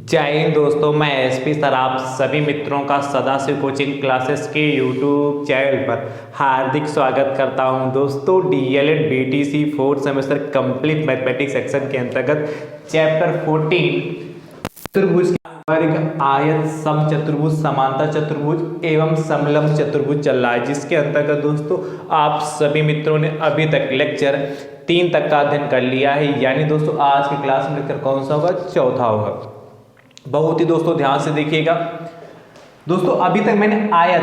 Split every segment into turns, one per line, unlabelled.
जय हिंद दोस्तों, मैं एसपी सर आप सभी मित्रों का सदाशिव कोचिंग क्लासेस के यूट्यूब चैनल पर हार्दिक स्वागत करता हूं। दोस्तों DElEd BTC fourth semester complete mathematics section के अंतर्गत चैप्टर 14 चतुर्भुज वर्ग, आयत, समचतुर्भुज, समांतर चतुर्भुज एवं समलंब चतुर्भुज चल रहा है, जिसके अंतर्गत दोस्तों आप सभी मित्रों ने अभी तक लेक्चर 3 तक का अध्ययन कर लिया है। यानी दोस्तों आज की क्लास में लेक्चर कौन सा होगा? चौथा होगा। बहुत ही दोस्तों ध्यान से देखिएगा। दोस्तों अभी तक मैंने आयत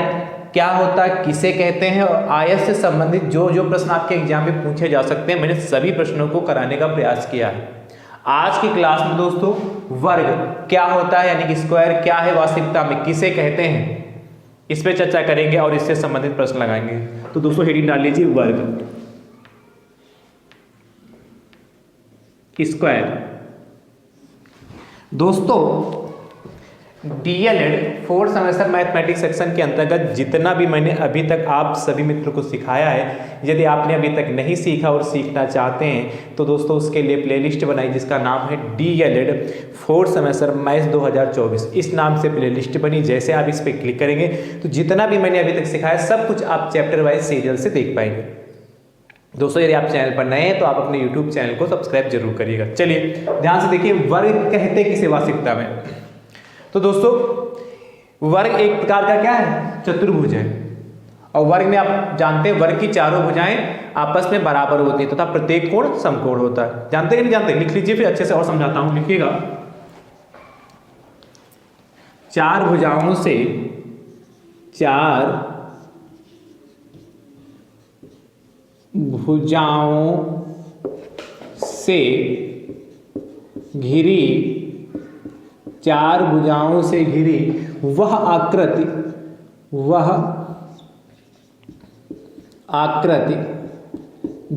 क्या होता है, किसे कहते हैं और आयत से संबंधित जो जो प्रश्न आपके एग्जाम में पूछे जा सकते हैं, मैंने सभी प्रश्नों को कराने का प्रयास किया है। आज की क्लास में दोस्तों वर्ग क्या होता है, यानी कि स्क्वायर क्या है, वास्तविकता में किसे कहते हैं, इस पे चर्चा करेंगे और इससे संबंधित प्रश्न लगाएंगे। तो दोस्तों हेडिंग डाल लीजिए वर्ग, स्क्वायर। दोस्तों DElEd fourth semester mathematics section के अंतर्गत जितना भी मैंने अभी तक आप सभी मित्रों को सिखाया है, यदि आपने अभी तक नहीं सीखा और सीखना चाहते हैं तो दोस्तों उसके लिए प्लेलिस्ट बनाई जिसका नाम है डीएलएड फोर्थ सेमेस्टर मैथ्स 2024। इस नाम से प्लेलिस्ट बनी। जैसे आप इस पर क्लिक करेंगे तो जितना भी मैंने अभी तक सिखाया सब कुछ आप चैप्टर वाइज सीरियल से देख पाएंगे। दोस्तों यदि आप चैनल पर नए हैं तो आप अपने YouTube चैनल को सब्सक्राइब जरूर करिएगा। चलिए ध्यान से देखिए, वर्ग कहते किसे वास्तविकता में? तो दोस्तों वर्ग एक प्रकार का क्या है? चतुर्भुज है। और वर्ग में आप जानते हैं वर्ग की चारों भुजाएं आपस में बराबर होती है तथा प्रत्येक कोण समकोण होता है। जानते हैं कि नहीं जानते? लिख लीजिए, फिर अच्छे से और समझाता हूं। लिखिएगा, चार भुजाओं से घिरी, चार भुजाओं से घिरी वह आकृति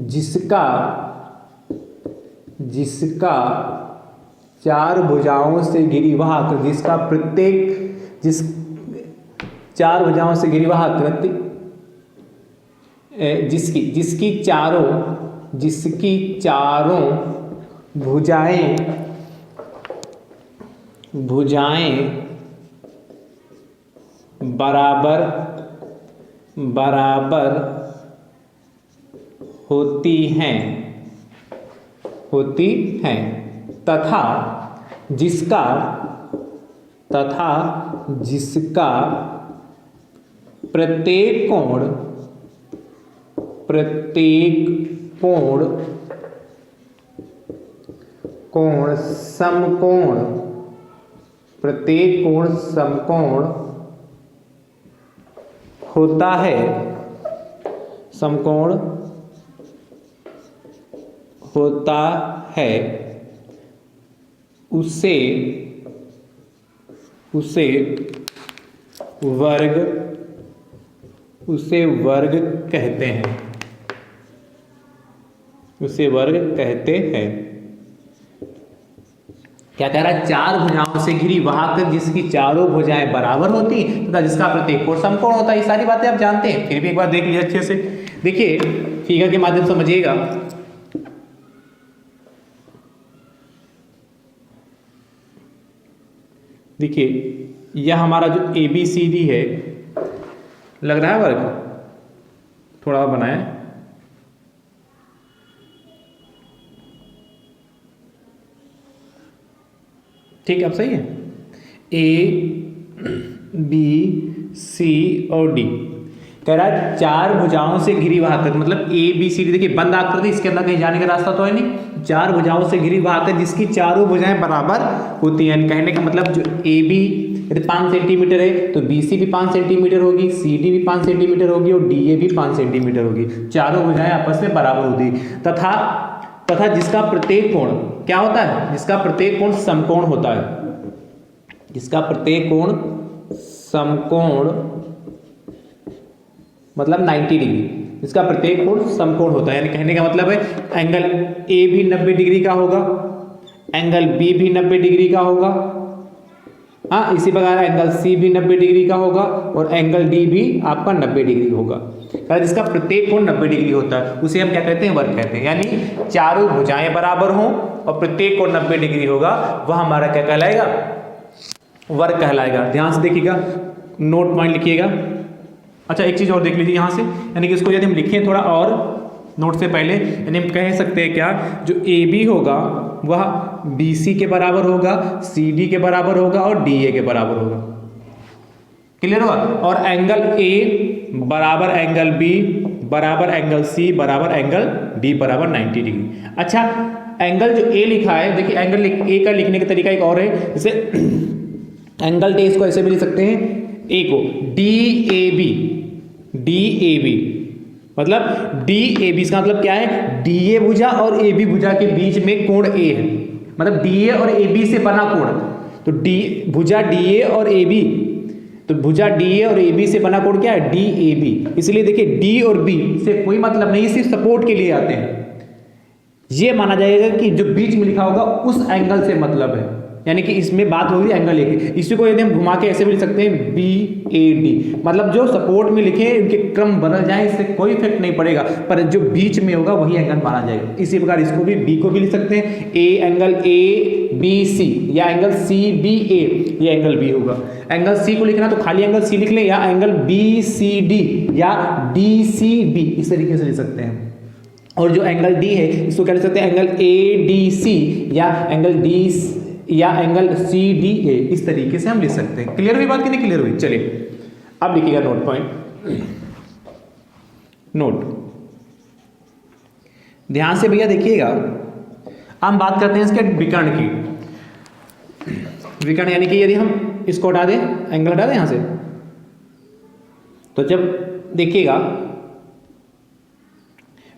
जिसका चार भुजाओं से घिरी वह आकृति जिसका चार भुजाओं से घिरी वह आकृति जिसकी चारों भुजाएं बराबर होती हैं तथा जिसका प्रत्येक कोण समकोण होता है, उसे वर्ग कहते हैं। क्या कह रहा है? चार भुजाओं से घिरी वह आकृति जिसकी चारों भुजाएं बराबर होती तथा जिसका प्रत्येक कोण समकोण होता है। ये सारी बातें आप जानते हैं, फिर भी एक बार देख लीजिए अच्छे से। देखिए फिगर के माध्यम से समझिएगा। देखिए यह हमारा जो ABCD है, लग रहा है वर्ग, थोड़ा बनाए। ठीक है, अब सही है। ABCD और D कह रहा है चार भुजाओं से घिरी वह आकृति, मतलब ABCD। देखिए बंद आकृति, इसके अंदर कहीं जाने का रास्ता तो है नहीं। चार भुजाओं से घिरी वह आकृति जिसकी चारों भुजाएं बराबर होती हैं। कहने का मतलब जो AB यदि 5 सेंटीमीटर है तो BC भी 5 सेंटीमीटर होगी, CD भी 5 सेंटीमीटर होगी और DA भी 5 सेंटीमीटर होगी। चारों भुजाएं आपस में बराबर होती तथा जिसका प्रत्येक कोण क्या होता है? जिसका प्रत्येक कोण समकोण होता है। मतलब 90 डिग्री, इसका प्रत्येक कोण समकोण होता है। यानी कहने का मतलब है एंगल A भी 90 डिग्री का होगा, एंगल B भी 90 डिग्री का होगा, हाँ इसी प्रकार एंगल सी भी 90 डिग्री का होगा और एंगल डी भी आपका 90 डिग्री होगा। जिसका प्रत्येक कोण 90 डिग्री होता है उसे हम क्या कहते हैं, वर्ग कहते हैं। यानी चारों भुजाएं बराबर हों और प्रत्येक कोण 90 डिग्री होगा, वह हमारा क्या कहलाएगा, वर्ग कहलाएगा। ध्यान से देखिएगा, नोट पॉइंट लिखिएगा। अच्छा एक चीज़ और देख लीजिए यहाँ से, यानी कि इसको यदि हम लिखें थोड़ा और नोट से पहले, यानी हम कह सकते हैं क्या, जो ए बी होगा वह बी सी के बराबर होगा, सी डी के बराबर होगा और डी ए के बराबर होगा। क्लियर हुआ? और एंगल ए बराबर एंगल बी बराबर एंगल सी बराबर एंगल डी बराबर 90 डिग्री। अच्छा एंगल जो ए लिखा है, देखिए एंगल ए का लिखने का तरीका एक और है, जैसे एंगल टे इसको ऐसे भी लिख सकते हैं, ए को डी ए बी मतलब डी ए बी, इसका मतलब क्या है, डी ए भुजा और ए बी भुजा के बीच में कोण ए है, मतलब डी ए और ए बी से बना कोण। तो डी भुजा डी ए और ए बी, तो भुजा डी ए और ए बी से बना कोण क्या है, डी ए बी। इसलिए देखिए डी और बी से कोई मतलब नहीं, सिर्फ सपोर्ट के लिए आते हैं। ये माना जाएगा कि जो बीच में लिखा होगा उस एंगल से मतलब है, यानी कि इसमें बात होगी एंगल ए की। इसी को यदि हम घुमा के ऐसे भी लिख सकते हैं बी ए डी, मतलब जो सपोर्ट में लिखे उनके क्रम बदल जाए इससे कोई इफेक्ट नहीं पड़ेगा, पर जो बीच में होगा वही एंगल माना जाएगा। इसी प्रकार इसको भी बी को भी लिख सकते हैं, A angle A B C या एंगल सी बी ए, ये एंगल बी होगा। एंगल सी को लिखना तो खाली एंगल सी लिख लें, या एंगल बी सी डी या डी सी बी, इस तरीके से लिख सकते हैं। और जो एंगल डी है इसको क्या लिख सकते हैं, एंगल ए डी सी या एंगल डी या एंगल सी डी ए, इस तरीके से हम लिख सकते हैं। क्लियर हुई बात कि नहीं क्लियर हुई? चलिए अब लिखिएगा नोट पॉइंट। नोट ध्यान से भैया देखिएगा, हम बात करते हैं इसके विकर्ण की। विकर्ण यानी कि यदि हम इसको हटा दें, एंगल हटा दें यहां से, तो जब देखिएगा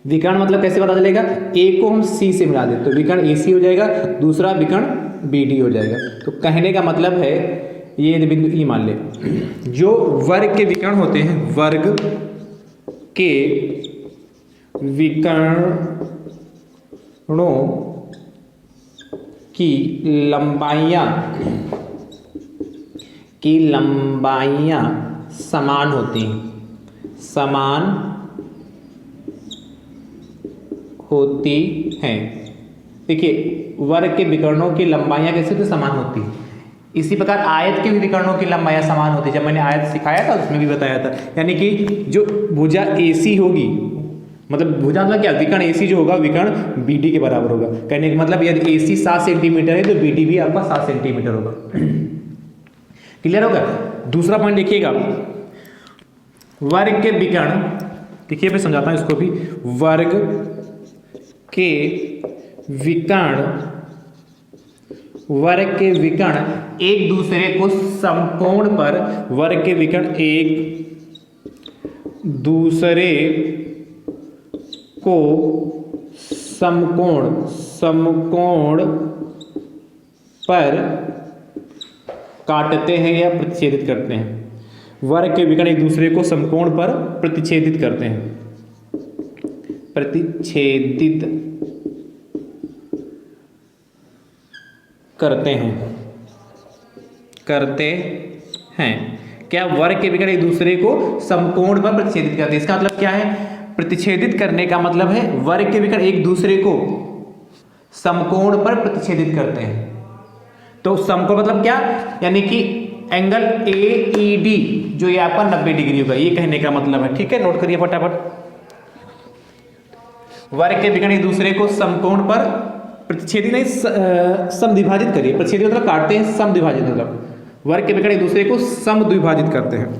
विकर्ण मतलब कैसे पता चलेगा, ए को हम सी से मिला दें तो विकर्ण ए सी हो जाएगा, दूसरा विकर्ण बी डी हो जाएगा। तो कहने का मतलब है, ये बिंदु ई मान ले, जो वर्ग के विकर्ण होते हैं, वर्ग के विकर्णों की लंबाइयाँ समान होती हैं, समान होती हैं। देखिए वर्ग के विकर्णों की लंबाइयाँ कैसे तो समान होती है, इसी प्रकार आयत के भी विकर्णों की लंबाइयाँ समान होती है। जब मैंने आयत सिखाया था उसमें भी बताया था, यानी कि जो भुजा AC होगी, मतलब भुजा मतलब क्या, विकर्ण AC जो होगा विकर्ण BD के बराबर होगा। कहने का मतलब यदि AC 7 सेंटीमीटर है तो BD भी आपका 7 सेंटीमीटर होगा। क्लियर होगा? दूसरा पॉइंट देखिएगा, वर्ग के विकर्ण, देखिए मैं समझाता हूँ इसको भी, वर्ग के विकर्ण एक दूसरे को समकोण पर, वर्ग के विकर्ण एक दूसरे को समकोण पर काटते हैं या प्रतिच्छेदित करते हैं। वर्ग के विकर्ण एक दूसरे को समकोण पर प्रतिच्छेदित करते हैं, करते हैं। क्या वर्ग के विकर्ण एक दूसरे को समकोण पर प्रतिच्छेदित करते हैं, इसका मतलब क्या है, प्रतिच्छेदित करने का मतलब है वर्ग के विकर्ण एक दूसरे को समकोण पर प्रतिच्छेदित करते हैं। तो समकोण मतलब क्या, यानी कि एंगल AED जो ये आपका 90 डिग्री होगा, ये कहने का मतलब है। ठीक है, नोट करिए फटाफट। वर्ग के विकर्ण एक दूसरे को समकोण पर प्रतिच्छेदित नहीं, समद्विभाजित करिए। प्रतिच्छेदित मतलब काटते हैं, समद्विभाजित मतलब वर्ग के विकर्ण एक दूसरे को समद्विभाजित करते हैं।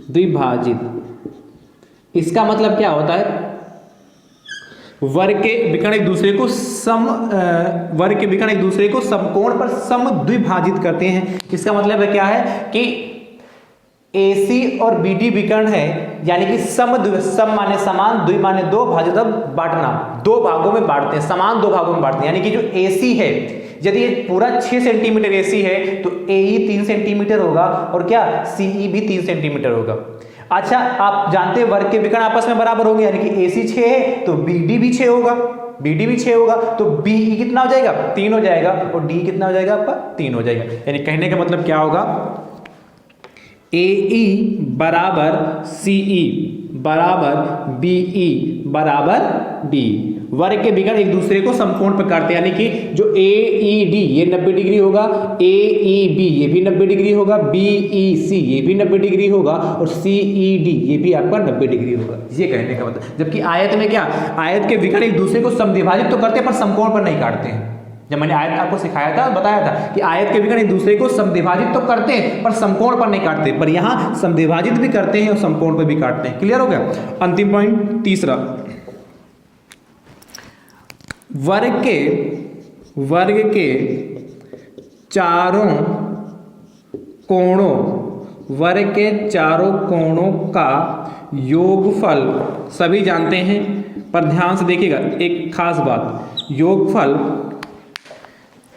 द्विभाजित, इसका मतलब क्या होता है, वर्ग के विकर्ण एक दूसरे को समकोण पर समद्विभाजित करते हैं। इसका मतलब है क्या है कि AC और BD विकर्ण है, यानी कि सम माने समान, द्वि माने दो, भाजित बांटना, दो भागों में बांटते हैं, समान दो भागों में बांटते हैं। यानी कि जो AC है, यदि ये पूरा 6 सेंटीमीटर AC है तो AE 3 सेंटीमीटर होगा और क्या CE भी 3 सेंटीमीटर होगा। अच्छा आप जानते हैं वर्ग के विकर्ण आपस में बराबर होंगे, यानी कि AC 6 है तो BD भी 6 होगा, BD भी 6 होगा, तो BE कितना हो जाएगा, 3 हो जाएगा, और D कितना हो जाएगा आपका, 3 हो जाएगा। यानी कहने का मतलब क्या होगा, AE बराबर CE बराबर BE बराबर D। वर्ग के विकर्ण एक दूसरे को समकोण पर काटते हैं, यानी कि जो AED ये 90 डिग्री होगा, AEB ये भी 90 डिग्री होगा, BEC ये भी 90 डिग्री होगा और CED ये भी आपका 90 डिग्री होगा। ये कहने का मतलब, जबकि आयत में क्या, आयत के विकर्ण एक दूसरे को समद्विभाजित तो करते हैं पर समकोण पर नहीं काटते हैं। जब मैंने आयत आपको सिखाया था, बताया था कि आयत के विकर्ण एक दूसरे को समद्विभाजित तो करते हैं पर समकोण पर नहीं काटते, पर यहाँ समद्विभाजित भी करते हैं और समकोण पर भी काटते हैं। क्लियर हो गया। अंतिम पॉइंट तीसरा, वर्ग के चारों कोणों, वर्ग के चारों कोणों का योगफल सभी जानते हैं, पर ध्यान से देखिएगा एक खास बात, योगफल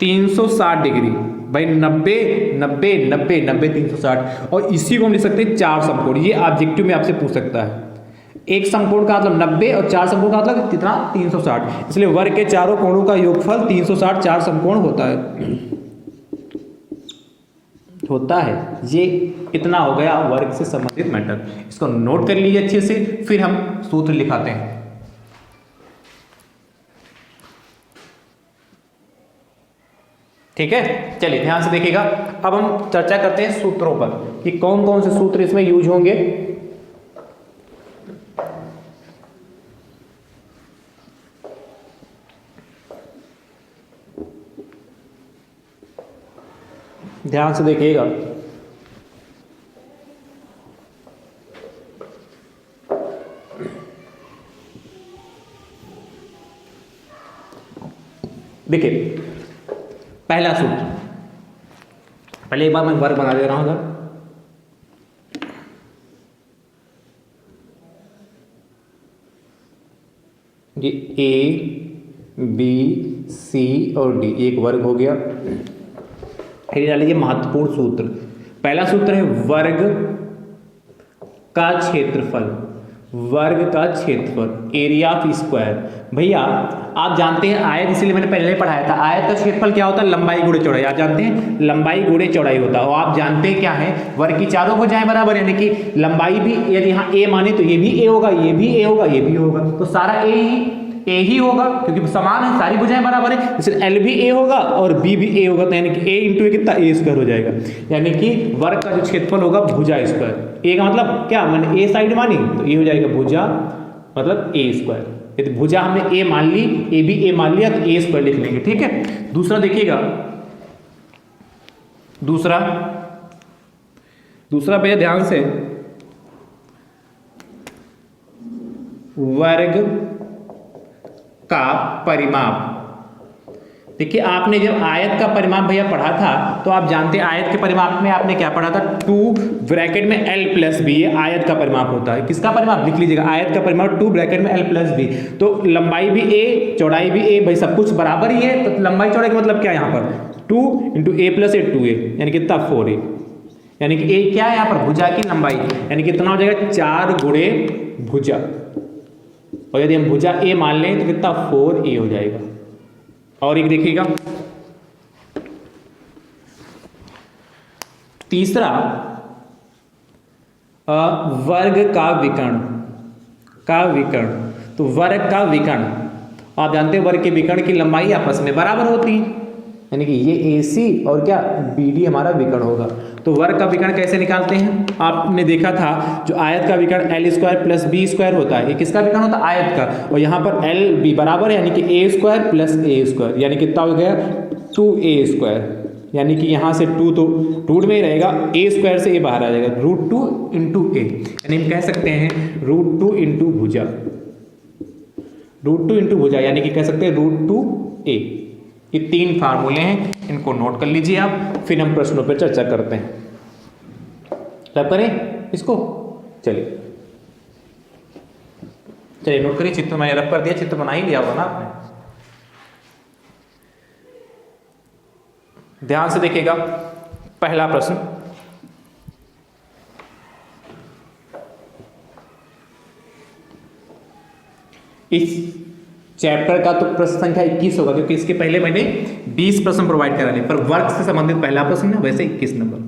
360 डिग्री। भाई 90 90 90 90 360, और इसी को हम लिख सकते हैं चार समकोण। ये ऑब्जेक्टिव में आपसे पूछ सकता है। एक समकोण का मतलब 90 और चार समकोण का मतलब कितना, 360। इसलिए वर्ग के चारों कोणों का योगफल 360 चार समकोण होता है। ये इतना हो गया वर्ग से संबंधित मैटर। इसको नोट कर लीजिए अच्छे से, फिर हम सूत्र लिखाते हैं। ठीक है, चलिए ध्यान से देखिएगा। अब हम चर्चा करते हैं सूत्रों पर कि कौन कौन से सूत्र इसमें यूज होंगे। ध्यान से देखिएगा। देखिए पहला सूत्र, पहले एक बार मैं वर्ग बना दे रहा हूं इधर। ये A B C और D एक वर्ग हो गया। फिर डाल लीजिए महत्वपूर्ण सूत्र। पहला सूत्र है वर्ग का क्षेत्रफल, वर्ग का क्षेत्रफल एरिया ऑफ स्क्वायर। भैया आप जानते हैं आयत, इसीलिए मैंने पहले पढ़ाया था, आयत का क्षेत्रफल क्या होता है, लंबाई गुणे चौड़ाई। आप जानते हैं लंबाई गुणे चौड़ाई होता है। और आप जानते हैं क्या है, वर्ग की चारों भुजाएं बराबर, यानी कि लंबाई भी यदि यहाँ A माने तो ये भी A होगा, ये भी A होगा, ये भी होगा, तो सारा A ही होगा क्योंकि समान है, सारी भुजाएं बराबर है। इसलिए L भी A होगा और B भी A होगा, तो यानी कि A इंटू A कितना, A स्क्वायर हो जाएगा। यानी कि वर्ग का जो क्षेत्रफल होगा भुजा स्क्वायर। A का मतलब क्या, मैंने A साइड मानी तो ये हो जाएगा भुजा मतलब A स्क्वायर। यदि भुजा हमने A मान ली, A भी A मान लिया तो A स्क्वायर लिख लेंगे। ठीक है, दूसरा देखिएगा, दूसरा भैया ध्यान से, वर्ग का परिमाप। देखिए आपने जब आयत का परिमाप भैया पढ़ा था तो आप जानते हैं आयत के परिमाप में आपने क्या पढ़ा था, 2 ब्रैकेट में L प्लस बी, ये आयत का परिमाप होता है। किसका परिमाप लिख लीजिएगा, आयत का परिमाप 2 ब्रैकेट में L प्लस बी। तो लंबाई भी A चौड़ाई भी A, भाई सब कुछ बराबर ही है, तो लंबाई चौड़ाई का मतलब क्या है यहाँ पर, 2 into A plus A 2A, यानी कितना 4A। यानी कि A क्या है यहाँ पर, भुजा की लंबाई, यानी कितना हो जाएगा 4 गुणे भुजा। और यदि हम भुजा A मान लें तो कितना 4A हो जाएगा। और एक देखिएगा तीसरा, वर्ग का विकर्ण। तो वर्ग का विकर्ण आप जानते हैं, वर्ग के विकर्ण की लंबाई आपस में बराबर होती है, यानी कि ये AC और क्या BD हमारा विकर्ण होगा। तो वर्ग का विकर्ण कैसे निकालते हैं, आपने देखा था जो आयत का विकर्ण L square plus B square होता है, ये किसका विकर्ण होता है, आयत का। और यहाँ पर LB बराबर है, यानी कि A square plus A square, यानी कितना हो गया 2A स्क्वायर। यानी कि यहाँ से 2 तो रूट में ही रहेगा, A स्क्वायर से A बाहर आ जाएगा, √2 इंटू A, यानी हम कह सकते हैं √2 इंटू भुजा, √2 इंटू भुजा, यानी कि कह सकते हैं √2A। ये 3 फार्मूले हैं, इनको नोट कर लीजिए आप, फिर हम प्रश्नों पर चर्चा करते हैं। क्या करें इसको, चलिए नोट करिए। चित्र मैंने रख कर दिया, चित्र बना ही लिया होगा ना आपने। ध्यान से देखिएगा, पहला प्रश्न, इस चैप्टर का तो प्रश्न संख्या 21 होगा क्योंकि इसके पहले मैंने 20 प्रश्न प्रोवाइड करा लिए, पर वर्ग से संबंधित पहला प्रश्न है, वैसे 21 नंबर।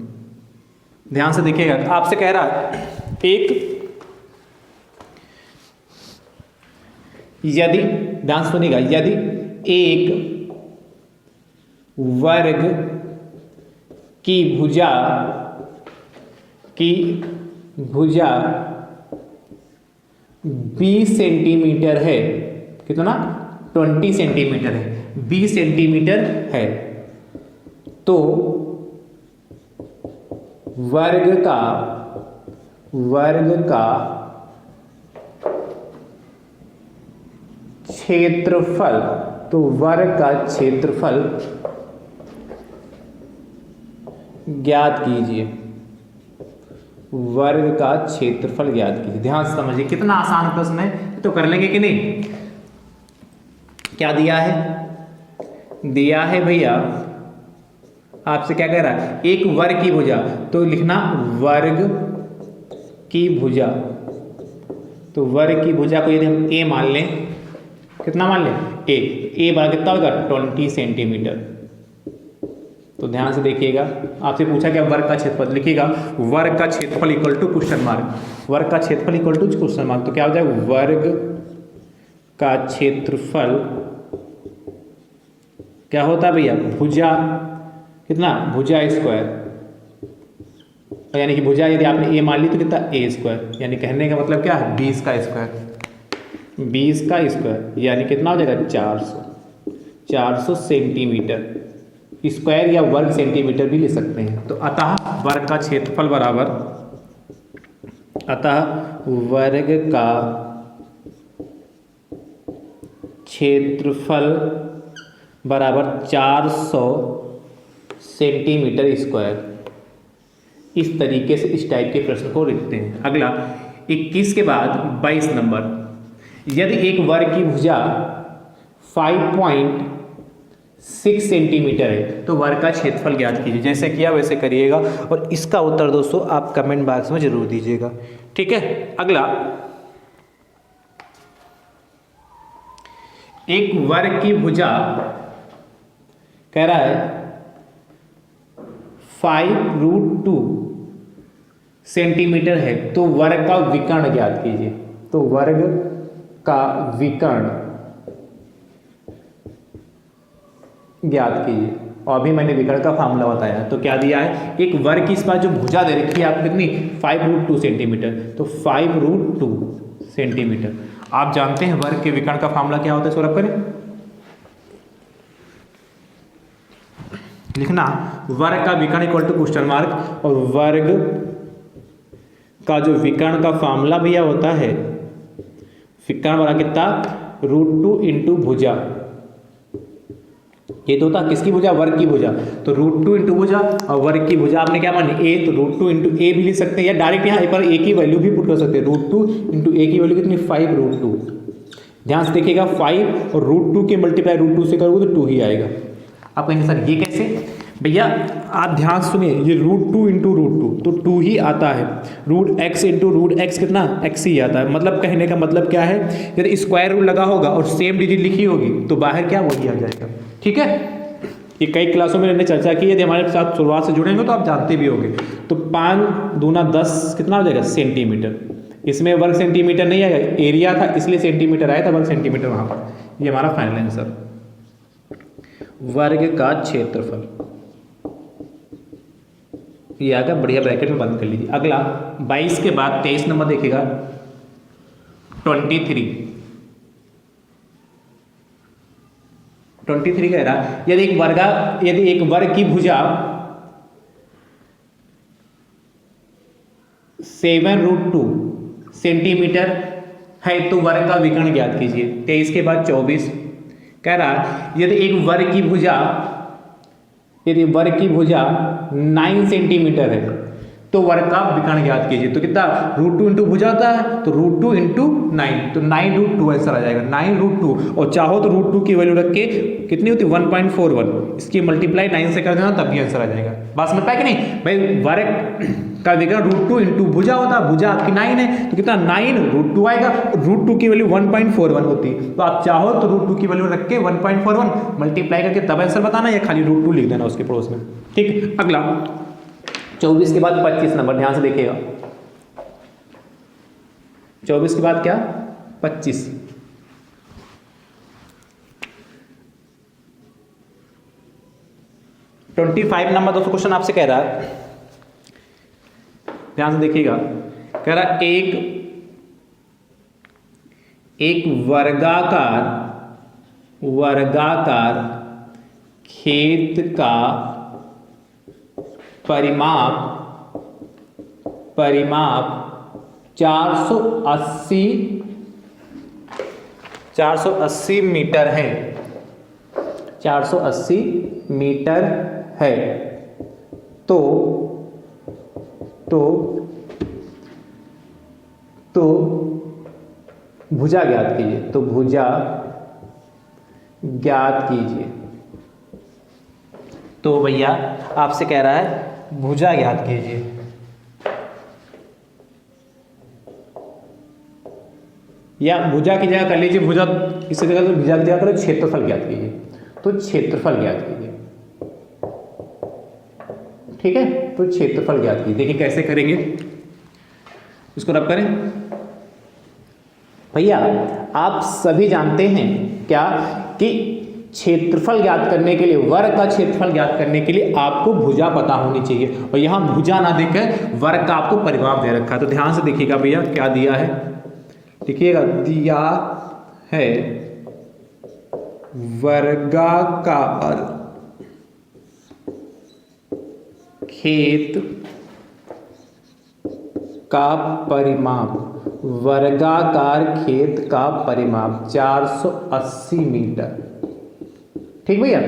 ध्यान से देखिएगा, आपसे कह रहा है यदि, ध्यान सुनिएगा, यदि एक वर्ग की भुजा 20 सेंटीमीटर है, कितना, 20 सेंटीमीटर है, 20 सेंटीमीटर है, तो वर्ग का क्षेत्रफल, तो वर्ग का क्षेत्रफल ज्ञात कीजिए, वर्ग का क्षेत्रफल ज्ञात कीजिए। ध्यान से समझिए, कितना आसान प्रश्न है, तो कर लेंगे कि नहीं। क्या दिया है, दिया है भैया, आपसे क्या कह रहा है, एक वर्ग की भुजा, तो लिखना वर्ग की भुजा, तो वर्ग की भुजा को यदि हम ए मान लें, कितना मान लें, ए बराबर कितना होगा, 20 सेंटीमीटर। तो ध्यान से देखिएगा, आपसे पूछा क्या वर्ग का क्षेत्रफल, लिखिएगा वर्ग का क्षेत्रफल इक्वल टू क्वेश्चन मार्क, वर्ग का क्षेत्रफल इक्वल टू क्वेश्चन मार्क, तो क्या हो जाएगा, वर्ग का क्षेत्रफल क्या होता है भैया, भुजा, कितना, भुजा स्क्वायर, यानी कि भुजा यदि आपने ए मान ली तो कितना, ए स्क्वायर, यानी कहने का मतलब क्या है, 20 का स्क्वायर, 20 का स्क्वायर, यानी कितना हो जाएगा, 400 सेंटीमीटर स्क्वायर, या वर्ग सेंटीमीटर भी ले सकते हैं। तो अतः वर्ग का क्षेत्रफल बराबर, अतः वर्ग का क्षेत्रफल बराबर 400 सेंटीमीटर स्क्वायर। इस तरीके से इस टाइप के प्रश्न को लिखते हैं। अगला 21 के बाद 22 नंबर, यदि एक वर्ग की भुजा 5.6 सेंटीमीटर है तो वर्ग का क्षेत्रफल ज्ञात कीजिए। जैसे किया वैसे करिएगा, और इसका उत्तर दोस्तों आप कमेंट बॉक्स में जरूर दीजिएगा, ठीक है। अगला, एक वर्ग की भुजा कह रहा है 5√2 सेंटीमीटर है, तो वर्ग का विकर्ण ज्ञात कीजिए। तो वर्ग का विकर्ण ज्ञात कीजिए, और अभी मैंने विकर्ण का फार्मूला बताया। तो क्या दिया है, एक वर्ग की इस बार जो भुजा दे रखी है आपको कितनी, 5√2 सेंटीमीटर, तो 5√2 सेंटीमीटर। आप जानते हैं वर्ग के विकर्ण का फार्मूला क्या होता है, सौरभ करें, लिखना वर्ग का विकर्ण इक्वल टू क्वेश्चन मार्क, और वर्ग का जो विकर्ण का फार्मूला भैया होता है, विकर्ण वाला कितना, √2 इंटू भुजा, ये तो होता किसकी भुजा, वर्ग की भुजा, तो √2 इंटू भुजा, और वर्ग की भुजा आपने क्या मानी, ए, तो √2 इंटू ए भी लिख सकते हैं, या डायरेक्ट यहाँ पर ए की वैल्यू भी पुट कर सकते हैं। √2 इंटू ए की वैल्यू कितनी, 5√2। ध्यान से देखिएगा, 5 और √2 के मल्टीप्लाई √2 से करोगे तो 2 ही आएगा। आप कहेंगे सर ये कैसे, भैया आप ध्यान सुनिए, ये √2 इंटू √2 तो 2 ही आता है, √x इंटू √x कितना, x ही आता है। मतलब कहने का मतलब क्या है, यदि स्क्वायर रूट लगा होगा और सेम डिजिट लिखी होगी तो बाहर क्या, वही आ जाएगा, ठीक है। ये कई क्लासों में मैंने चर्चा की, यदि हमारे साथ शुरुआत से जुड़ेंगे तो आप जानते भी होंगे। तो 5 दूना 10 कितना हो जाएगा, सेंटीमीटर। इसमें वर्ग सेंटीमीटर नहीं आएगा, एरिया था इसलिए सेंटीमीटर आया था, वर्ग सेंटीमीटर वहाँ पर। ये हमारा फाइनल आंसर, वर्ग का क्षेत्रफल ये आगे बढ़िया ब्रैकेट में बंद कर लीजिए। अगला 22 के बाद 23 नंबर देखिएगा, 23 कह रहा, यदि एक वर्ग की भुजा 7√2 सेंटीमीटर है तो वर्ग का विकर्ण ज्ञात कीजिए। 23 के बाद 24 कह रहा, यदि एक वर्ग की भुजा 9 सेंटीमीटर है तो वर्ग का विकर्ण ज्ञात कीजिए। तो कितना, √2 इंटू भुजा होता है, तो √2 इंटू 9, तो 9√2 आंसर आ जाएगा, 9√2। और चाहो तो √2 की वैल्यू रख के कितनी होती है, 1.41, इसकी मल्टीप्लाई 9 से कर देना तब भी आंसर आ जाएगा। बात समझ पाए कि नहीं भाई, वर्ग का विकर्ण √2 इंटू भुजा होता है, भुजा आपकी 9 है तो कितना, 9√2 आएगा, √2 की वैल्यू 1.41 होती है। तो आप चाहो तो √2 की वैल्यू रख के 1.41 मल्टीप्लाई करके तब आंसर बताना, या खाली √2 लिख देना उसके पड़ोस में, ठीक। अगला 24 के बाद 25 नंबर, ध्यान से देखिएगा, 24 के बाद क्या, 25 25 नंबर दोस्तों क्वेश्चन आपसे कह रहा है, ध्यान से देखिएगा, कह रहा एक वर्गाकार खेत का परिमाप 480 मीटर है, 480 मीटर है। तो भुजा ज्ञात कीजिए, तो भुजा ज्ञात कीजिए। तो भैया आपसे कह रहा है भुजा ज्ञात कीजिए, या भुजा की जगह कर लीजिए, भुजा इससे जगह तो भुजा की जगह करो क्षेत्रफल ज्ञात कीजिए, तो क्षेत्रफल ज्ञात कीजिए। ठीक है, तो क्षेत्रफल ज्ञात कीजिए। देखिए कैसे करेंगे, इसको रब करें। भैया आप सभी जानते हैं क्या कि क्षेत्रफल ज्ञात करने के लिए, वर्ग का क्षेत्रफल ज्ञात करने के लिए आपको भुजा पता होनी चाहिए, और यहां भुजा ना देकर वर्ग का आपको परिमाप दे रखा है। तो ध्यान से देखिएगा भैया क्या दिया है, देखिएगा दिया है वर्गाकार खेत का परिमाप, वर्गाकार खेत का परिमाप 480 मीटर। ठीक भैया,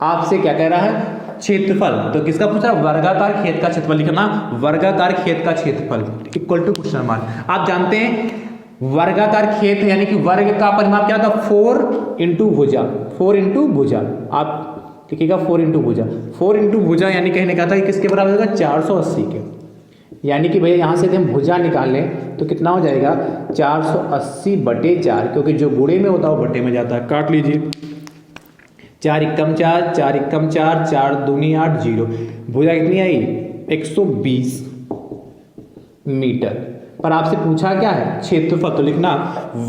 आपसे क्या कह रहा है, क्षेत्रफल। तो किसका पूछा, वर्गाकार खेत का क्षेत्रफल लिखना, वर्गाकार खेत का क्षेत्रफल इक्वल टू क्वेश्चन मार्क। आप जानते हैं वर्गाकार खेत यानी कि वर्ग का परिमाप क्या था, 4 इंटू भुजा, 4 इंटू भुजा। आप लिखिएगा 4 इंटू भुजा, 4 इंटू भुजा यानी कहने का था कि किसके बराबर होगा, 480 के। यानी कि भैया यहाँ से यदि हम भुजा निकाल लें तो कितना हो जाएगा, 480/4, क्योंकि जो गुणे में होता है वो बटे में जाता है। काट लीजिए, 4 एकम 4, 4 एकम 4, 4 दूनी 8, 0। भुजा कितनी आई, 120 मीटर। पर आपसे पूछा क्या है, क्षेत्रफल। तो लिखना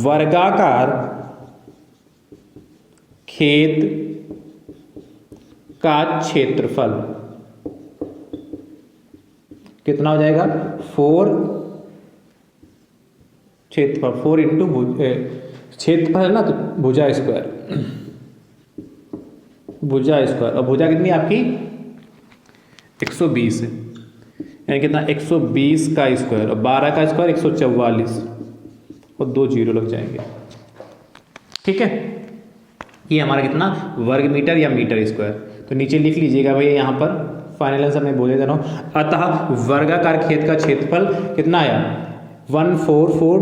वर्गाकार खेत का क्षेत्रफल कितना हो जाएगा, 4 क्षेत्रफल, 4 इंटू क्षेत्रफल है ना, तो भुजा स्क्वायर, भुजा स्क्वायर। और भुजा कितनी आपकी 120 है, यानी कितना 120 का स्क्वायर, और 12 का स्क्वायर 144, और 2 जीरो लग जाएंगे। ठीक है, ये हमारा कितना वर्ग मीटर या मीटर स्क्वायर। तो नीचे लिख लीजिएगा भैया, यहाँ पर फाइनल आंसर मैं बोले दे रहा हूँ। अतः वर्गाकार खेत का क्षेत्रफल कितना आया, 14400,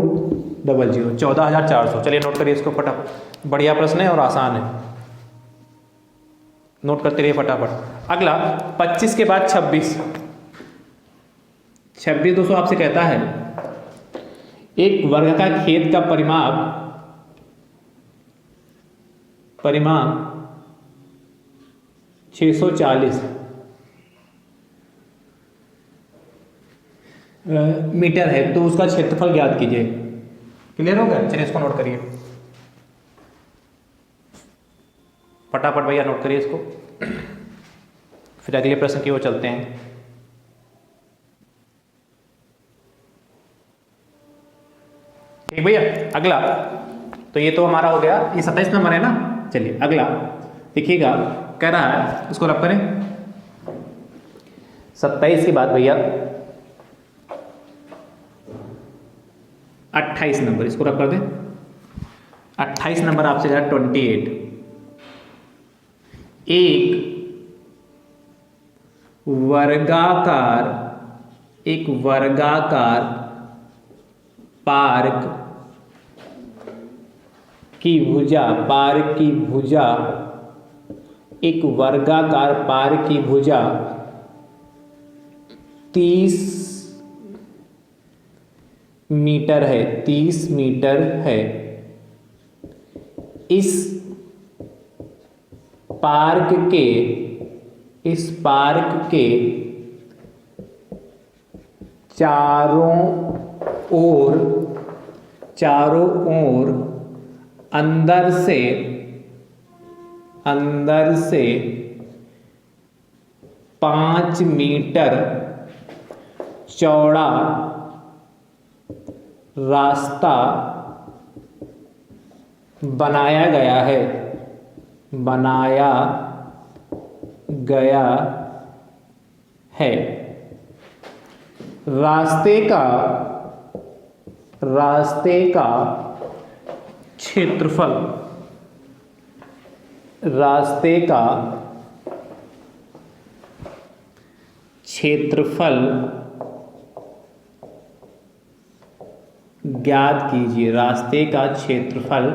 14400। चलिए नोट करिए इसको फटाफट, बढ़िया प्रश्न है और आसान है, नोट करते रहिए फटाफट। अगला 25 के बाद 26 दोस्तों आपसे कहता है एक वर्गाकार खेत का परिमाप 640 मीटर है, तो उसका क्षेत्रफल ज्ञात कीजिए। क्लियर हो गया, चलिए इसको नोट करिए फटाफट भैया, नोट करिए इसको, फिर अगले प्रश्न की ओर चलते हैं। ठीक भैया, अगला तो ये तो हमारा हो गया, ये 27 नंबर है ना। चलिए अगला देखिएगा, कह रहा है, इसको रब करें। 27 के बाद भैया 28 नंबर, इसको रब कर दें। 28 नंबर आपसे जा 28। एक वर्गाकार पार्क की भुजा, एक वर्गाकार पार्क की भुजा 30 मीटर है, 30 मीटर है। इस पार्क के चारों ओर अंदर से 5 मीटर चौड़ा रास्ता बनाया गया है, बनाया गया है। रास्ते का क्षेत्रफल, रास्ते का क्षेत्रफल ज्ञात कीजिए। रास्ते का क्षेत्रफल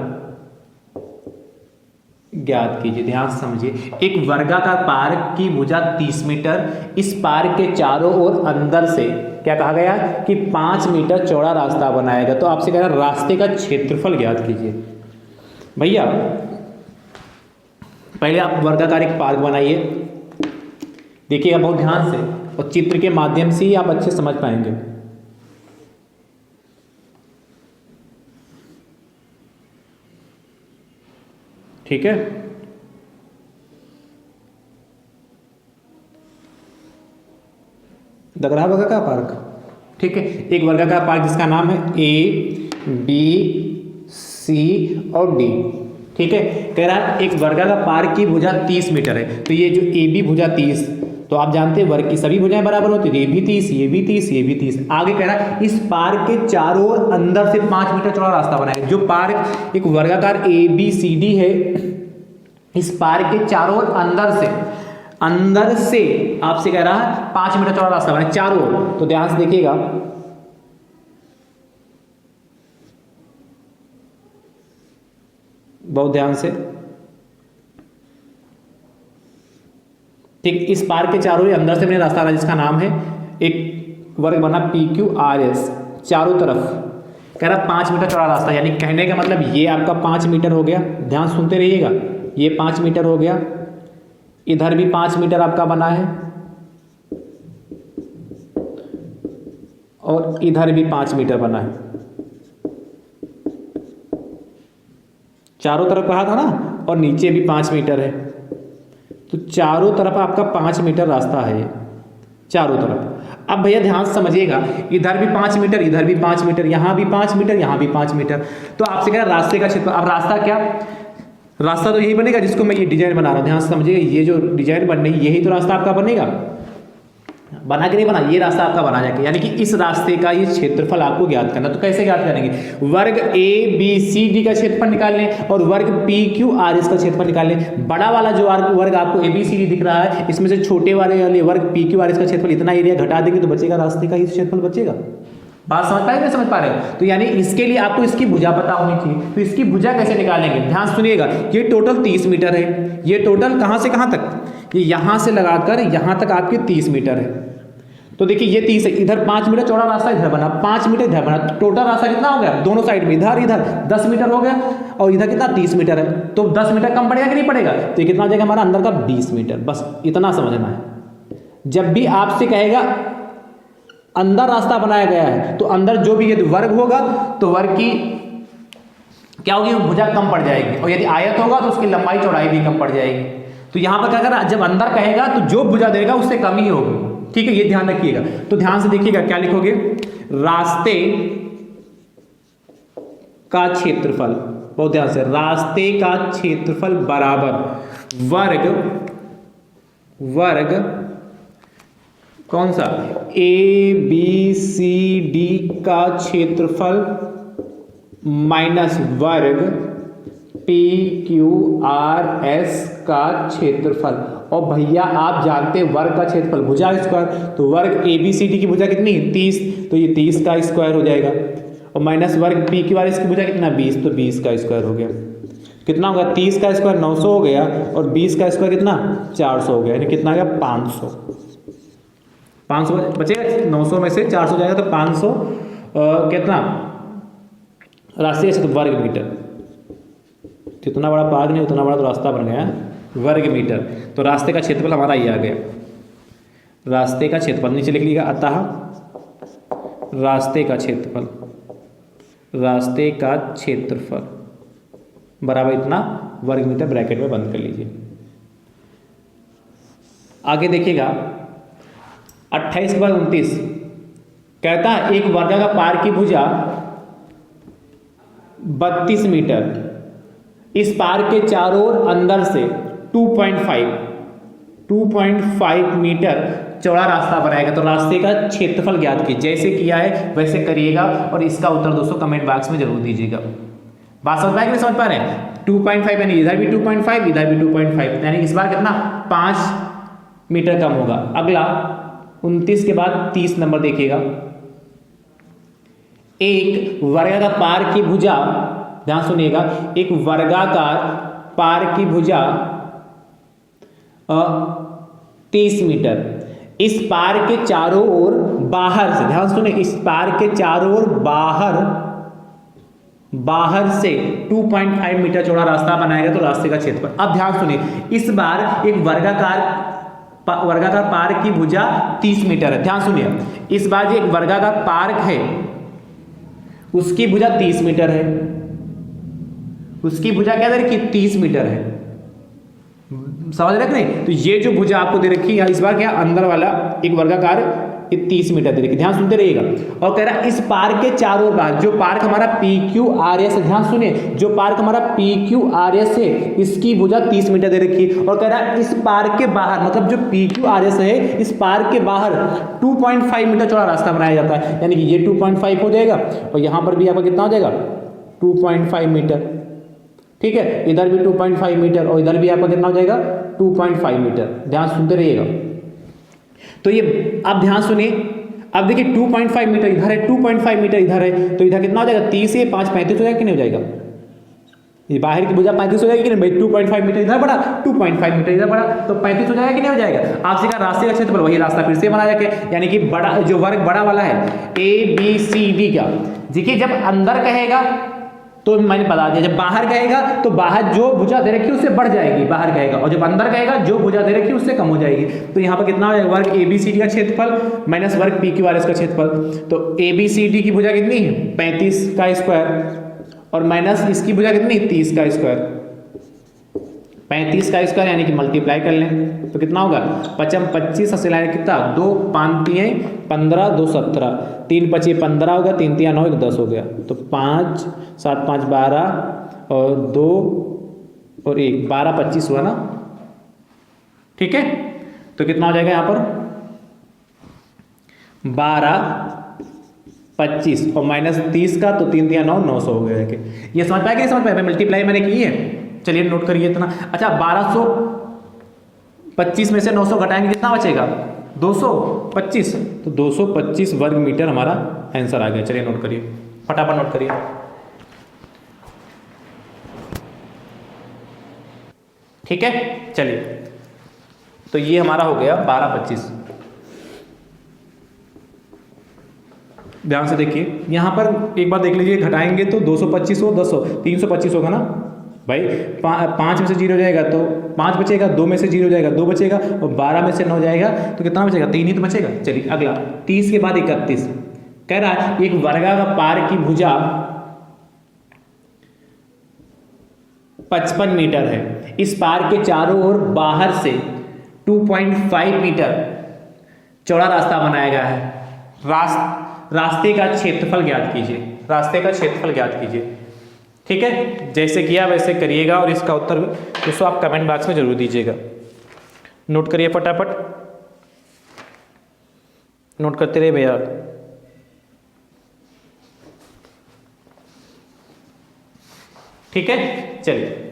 ज्ञात कीजिए। ध्यान से समझिए, एक वर्गाकार पार्क की भुजा 30 मीटर, इस पार्क के चारों ओर अंदर से क्या कहा गया कि 5 मीटर चौड़ा रास्ता बनाएगा। तो आपसे कह रहा है रास्ते का क्षेत्रफल ज्ञात कीजिए। भैया पहले आप वर्गाकार एक पार्क बनाइए, देखिएगा बहुत ध्यान से, और चित्र के माध्यम से ही आप अच्छे समझ पाएंगे। ठीक है, दगड़ा वर्गाकार पार्क। ठीक है, एक वर्गाकार पार्क जिसका नाम है ए बी सी और डी। ठीक है, कह रहा है एक वर्गाकार पार्क की भुजा 30 मीटर है, तो ये जो ए बी भुजा 30, तो आप जानते हैं वर्ग की सभी भुजाएं बराबर होती है, ये भी 30, ये भी 30, ये भी 30। आगे कह रहा है इस पार्क के चारों ओर अंदर से 5 मीटर चौड़ा रास्ता बनाएगा। जो पार्क एक वर्गाकार ए बी सी डी है, इस पार्क के चारों ओर अंदर से आपसे कह रहा है 5 मीटर चौड़ा रास्ता बनाए चारों ओर। तो ध्यान से देखिएगा, बहुत ध्यान से। ठीक, इस पार्क के चारों ओर अंदर से मैंने रास्ता बना जिसका नाम है, एक वर्ग बना पी क्यू आर एस, चारों तरफ कह रहा 5 मीटर चौड़ा रास्ता, यानी कहने का मतलब ये आपका 5 मीटर हो गया। ध्यान सुनते रहिएगा, ये 5 मीटर हो गया, इधर भी 5 मीटर आपका बना है, और इधर भी 5 मीटर बना है। चारों तरफ कहा था ना, और नीचे भी 5 मीटर है, तो चारों तरफ आपका 5 मीटर रास्ता है चारों तरफ। अब भैया ध्यान से समझिएगा, इधर भी 5 मीटर, इधर भी 5 मीटर, यहाँ भी 5 मीटर, यहाँ भी 5 मीटर। तो आपसे कह रहा रास्ते का क्षेत्र। अब रास्ता क्या, रास्ता तो यही बनेगा जिसको मैं ये डिजाइन बना रहा हूँ। ध्यान से समझिएगा, ये जो डिजाइन बन रही है यही तो रास्ता आपका बनेगा, बना के नहीं बना, ये रास्ता आपका बना जाएगा। यानी कि इस रास्ते का ये क्षेत्रफल आपको ज्ञात करना। तो कैसे ज्ञात करेंगे, वर्ग ए बी सी डी का क्षेत्रफल निकाल लें और वर्ग पी क्यू आर एस का क्षेत्रफल निकाल लें। बड़ा वाला जो वर्ग आपको ए बी सी डी दिख रहा है, इसमें से छोटे वाले वर्ग पी क्यू आर एस का क्षेत्रफल इतना एरिया घटा देंगे तो बचेगा रास्ते का ही क्षेत्रफल बचेगा। बात समझ पाए नहीं समझ पा रहे हो? तो यानी इसके लिए आपको इसकी भुजा पता होनी चाहिए। तो इसकी भुजा कैसे निकालेंगे, ध्यान सुनिएगा। ये टोटल 30 मीटर है, ये टोटल कहां से कहां तक, ये यहां से लगाकर यहां तक आपके 30 मीटर है। तो देखिए ये 30 है, इधर 5 मीटर चौड़ा रास्ता इधर बना, 5 मीटर इधर बना, तो टोटल रास्ता कितना हो गया दोनों साइड में, इधर इधर 10 मीटर हो गया, और इधर कितना 30 मीटर है। तो 10 मीटर कम पड़ेगा कि नहीं पड़ेगा, तो ये कितना हो जाएगा हमारा अंदर का 20 मीटर। बस इतना समझना है। जब भी आपसे कहेगा अंदर रास्ता बनाया गया है, तो अंदर जो भी यदि वर्ग होगा तो वर्ग की क्या होगी, भुजा कम पड़ जाएगी, और यदि आयत होगा तो उसकी लंबाई चौड़ाई भी कम पड़ जाएगी। तो यहां पर क्या कर रहा है, जब अंदर कहेगा तो जो भुजा देगा उससे कम ही होगी। ठीक है, ये ध्यान रखिएगा। तो ध्यान से देखिएगा क्या लिखोगे, रास्ते का क्षेत्रफल, बहुत ध्यान से, रास्ते का क्षेत्रफल बराबर वर्ग कौन सा, ए बी सी डी का क्षेत्रफल माइनस वर्ग पी क्यू आर एस का क्षेत्रफल। और भैया आप जानते हैं वर्ग का क्षेत्रफल भुजा स्क्वायर, तो वर्ग ए बी सी डी की भुजा कितनी है 30, तो ये 30 का स्क्वायर हो जाएगा, और माइनस वर्ग पी क्यू आर एस की भुजा कितना 20, तो 20 का स्क्वायर हो गया। कितना होगा, 30 का स्क्वायर 900 हो गया, और 20 का स्क्वायर कितना 400 हो गया, यानी कितना आ गया 500 बचेगा। 900 में से 400 जाएगा तो 500 कितना रास्ते से, तो वर्ग मीटर। जितना बड़ा पार्क नहीं उतना बड़ा तो रास्ता बन गया वर्ग मीटर। तो रास्ते का क्षेत्रफल हमारा ये आ गया, रास्ते का क्षेत्रफल नीचे लिख लीजिएगा, अतः रास्ते का क्षेत्रफल बराबर इतना वर्ग मीटर, ब्रैकेट में बंद कर लीजिए। आगे देखिएगा 28 के बाद 29 कहता है एक वर्गाकार पार की भुजा 32 मीटर, इस पार के चारों ओर अंदर से 2.5 मीटर चौड़ा रास्ता बनाएगा। तो रास्ते का क्षेत्रफल ज्ञात कीजिए। जैसे किया है वैसे करिएगा और इसका उत्तर दोस्तों कमेंट बॉक्स में जरूर दीजिएगा। बात समझ पाएंगे, समझ पा रहे हैं? 2.5 यानी इधर भी 2.5 इधर भी 2.5 यानी इस बार कितना 5 मीटर कम होगा। अगला 29 के बाद 30 नंबर देखिएगा। एक वर्गाकार पार की भुजा, ध्यान सुनिएगा, एक वर्गाकार पार की भुजा 30 मीटर, इस पार के चारों ओर बाहर से, ध्यान सुनिए, इस पार के चारों ओर बाहर से 2.5 मीटर चौड़ा रास्ता बनाएगा। तो रास्ते का क्षेत्रफल। अब ध्यान सुनिए, इस बार एक वर्गाकार पार की भुजा 30 मीटर है। ध्यान सुनिए, इस बार जो एक वर्गाकार पार्क है उसकी भुजा 30 मीटर है, उसकी भुजा क्या दे रखी 30 मीटर है। समझ रहे नहीं? तो ये जो भुजा आपको दे रखी है इस बार क्या अंदर वाला एक वर्गाकार 30 मीटर दे रखी, ध्यान सुनते रहिएगा। और कह रहा इस पार्क के चारों बार, जो पार्क हमारा PQRS है, ध्यान सुनिए, जो पार्क हमारा PQRS है इसकी भुजा 30 मीटर दे रखी है। और कह रहा इस पार्क के बाहर, मतलब जो PQRS है इस पार्क के बाहर 2.5 मीटर चौड़ा रास्ता बनाया जाता है। यानी कि ये 2.5 हो जाएगा और यहां पर भी आपका कितना हो जाएगा 2.5 मीटर। ठीक है, इधर भी 2.5 मीटर और इधर भी आपका कितना हो जाएगा 2.5 मीटर। ध्यान सुनते रहिएगा। तो ये अब ध्यान सुनिए, अब देखिए 2.5 मीटर इधर है, 2.5 मीटर इधर है, तो इधर कितना हो जाएगा 30 से 5 35 हो जाएगा कि नहीं हो जाएगा? ये बाहर की भुजा 35 हो जाएगी कि नहीं भाई? 2.5 मीटर इधर बढ़ा, 2.5 मीटर इधर बढ़ा, तो 35 हो जाएगा कि नहीं हो जाएगा? आपसे कहा रास्ते का क्षेत्रफल, वही रास्ता फिर से बना जाके, यानी कि बड़ा जो वर्ग बड़ा वाला है ABCD का, देखिए जब अंदर कहेगा तो मैंने बता दिया, जब बाहर कहेगा तो बाहर जो भुजा दे रखी उससे बढ़ जाएगी, बाहर कहेगा, और जब अंदर कहेगा जो भुजा दे रखी उससे कम हो जाएगी। तो यहाँ पर कितना हो जाएगा वर्ग ABCD का क्षेत्रफल माइनस वर्ग PQRS का क्षेत्रफल। तो ABCD की भुजा कितनी है 35 का स्क्वायर और माइनस इसकी भुजा कितनी 30 का स्क्वायर। 35 का स्क्वायर यानी कि मल्टीप्लाई कर लें तो कितना होगा 5 25 से लाए कितना 2 5 3 15 2 17 3 5 15 होगा 3 3 9 10 हो गया। तो 5 7 5 12 और 2 और 1 12 25 हुआ ना। ठीक है, तो कितना हो जाएगा यहाँ पर 12 25 और माइनस 30 का, तो 3 3 9 900 हो गया। ये समझ पाएगा? नहीं समझ पाएगा? मल्टीप्लाई मैंने की है, चलिए नोट करिए इतना। अच्छा 1225 में से 900 घटाएंगे कितना बचेगा 225, तो 225 वर्ग मीटर हमारा आंसर आ गया। चलिए नोट करिए, फटाफट नोट करिए। ठीक है, चलिए तो ये हमारा हो गया 1225। ध्यान से देखिए, यहां पर एक बार देख लीजिए, घटाएंगे तो 225 हो 10 325 होगा ना भाई। 5 में से 0 जाएगा तो 5 बचेगा, 2 में से 0 जाएगा 2 बचेगा और 12 में से 9 जाएगा तो कितना बचेगा 3 ही तो बचेगा। चलिए अगला 30 के बाद 31 कह रहा है एक वर्गाकार पार की भुजा 55 मीटर है, इस पार के चारों ओर बाहर से 2.5 मीटर चौड़ा रास्ता बनाया गया है। रास्ते का क्षेत्रफल ज्ञात कीजिए, रास्ते का क्षेत्रफल ज्ञात कीजिए। ठीक है, जैसे किया वैसे करिएगा और इसका उत्तर दोस्तों आप कमेंट बॉक्स में जरूर दीजिएगा। नोट करिए फटाफट, नोट करते रहिए भैया। ठीक है, चलिए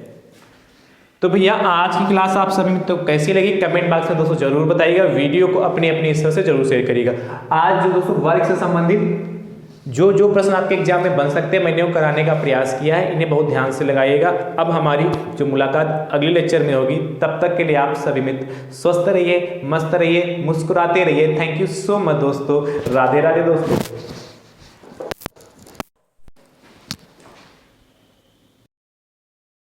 तो भैया आज की क्लास आप सभी तो कैसी लगी कमेंट बॉक्स में दोस्तों जरूर बताइएगा। वीडियो को अपनी अपनी हिस्से से जरूर शेयर करिएगा। आज जो दोस्तों वर्ग से संबंधित जो प्रश्न आपके एग्जाम में बन सकते हैं मैंने वो कराने का प्रयास किया है, इन्हें बहुत ध्यान से लगाइएगा। अब हमारी जो मुलाकात अगले लेक्चर में होगी, तब तक के लिए आप सभी मित्र स्वस्थ रहिए, मस्त रहिए, मुस्कुराते रहिए। थैंक यू सो मच दोस्तों, राधे राधे दोस्तों।